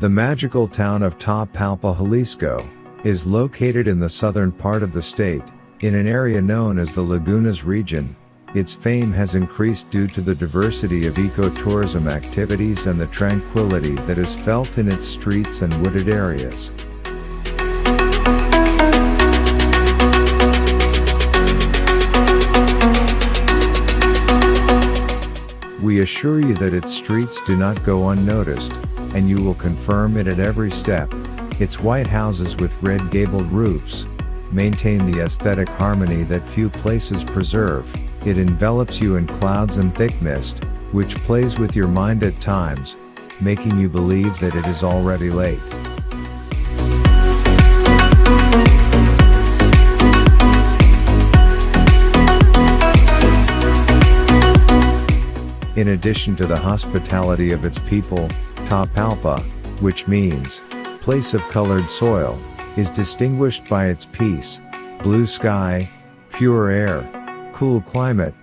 The magical town of Tapalpa, Jalisco, is located in the southern part of the state, in an area known as the Lagunas region. Its fame has increased due to the diversity of ecotourism activities and the tranquility that is felt in its streets and wooded areas. We assure you that its streets do not go unnoticed, and you will confirm it at every step. Its white houses with red gabled roofs maintain the aesthetic harmony that few places preserve. It envelops you in clouds and thick mist, which plays with your mind at times, making you believe that it is already late. In addition to the hospitality of its people, Tapalpa, which means place of colored soil, is distinguished by its peace, blue sky, pure air, cool climate,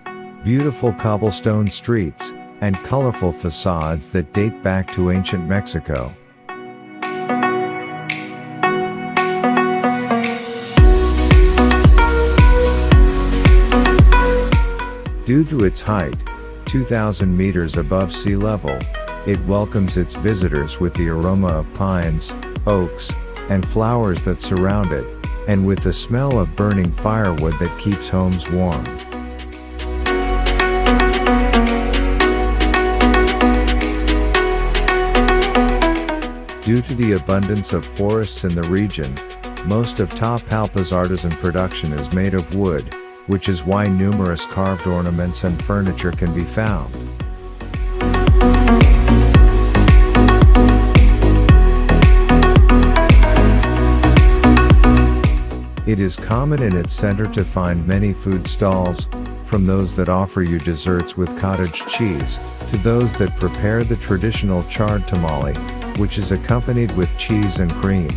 beautiful cobblestone streets, and colorful facades that date back to ancient Mexico. Due to its height, 2,000 meters above sea level, it welcomes its visitors with the aroma of pines, oaks, and flowers that surround it, and with the smell of burning firewood that keeps homes warm. Due to the abundance of forests in the region, most of Tapalpa's artisan production is made of wood, which is why numerous carved ornaments and furniture can be found. It is common in its center to find many food stalls, from those that offer you desserts with cottage cheese, to those that prepare the traditional charred tamale, which is accompanied with cheese and cream.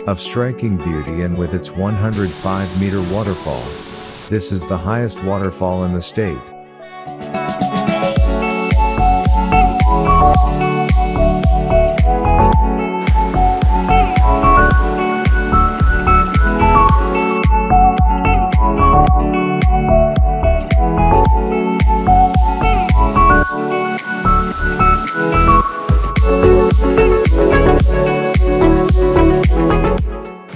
Of striking beauty and with its 105-meter waterfall, this is the highest waterfall in the state.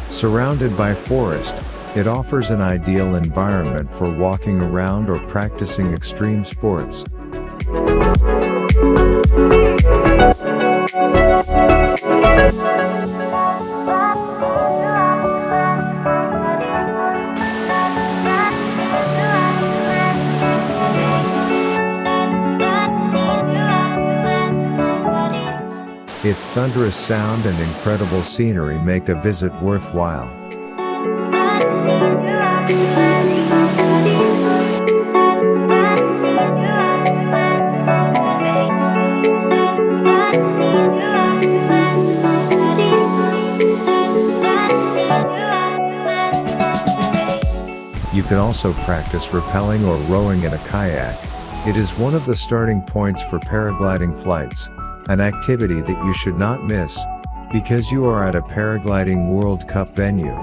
Surrounded by forest, it offers an ideal environment for walking around or practicing extreme sports. Its thunderous sound and incredible scenery make a visit worthwhile. You can also practice rappelling or rowing in a kayak. It is one of the starting points for paragliding flights, an activity that you should not miss, because you are at a paragliding World Cup venue.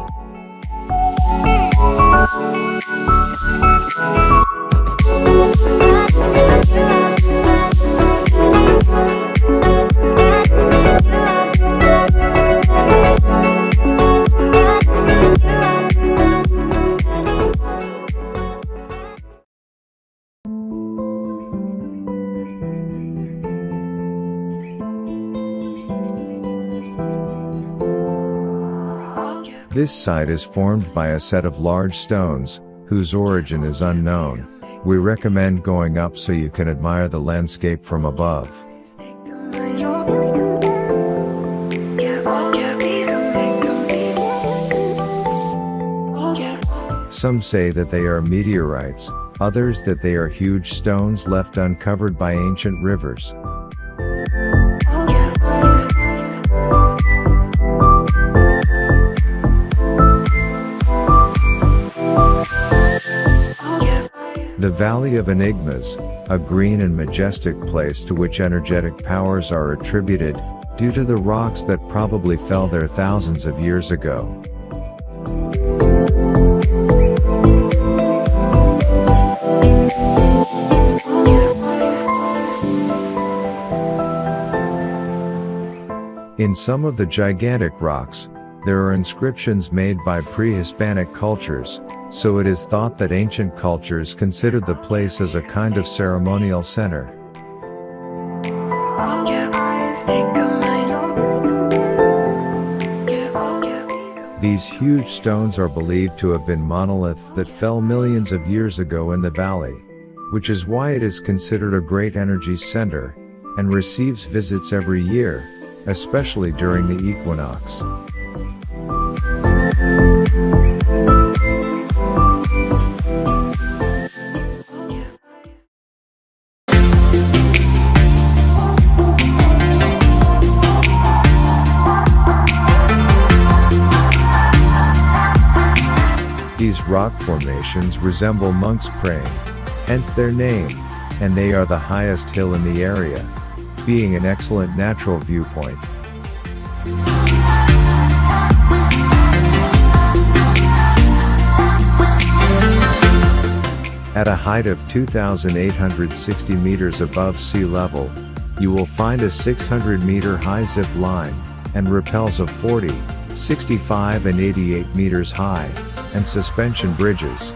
This site is formed by a set of large stones, whose origin is unknown. We recommend going up so you can admire the landscape from above. Some say that they are meteorites, others that they are huge stones left uncovered by ancient rivers. The Valley of Enigmas, a green and majestic place to which energetic powers are attributed, due to the rocks that probably fell there thousands of years ago. In some of the gigantic rocks, there are inscriptions made by pre-Hispanic cultures, so it is thought that ancient cultures considered the place as a kind of ceremonial center. These huge stones are believed to have been monoliths that fell millions of years ago in the valley, which is why it is considered a great energy center, and receives visits every year, especially during the equinox. These rock formations resemble monks praying, hence their name, and they are the highest hill in the area, being an excellent natural viewpoint. At a height of 2,860 meters above sea level, you will find a 600-meter high zip line, and rappels of 40, 65 and 88 meters high, and suspension bridges.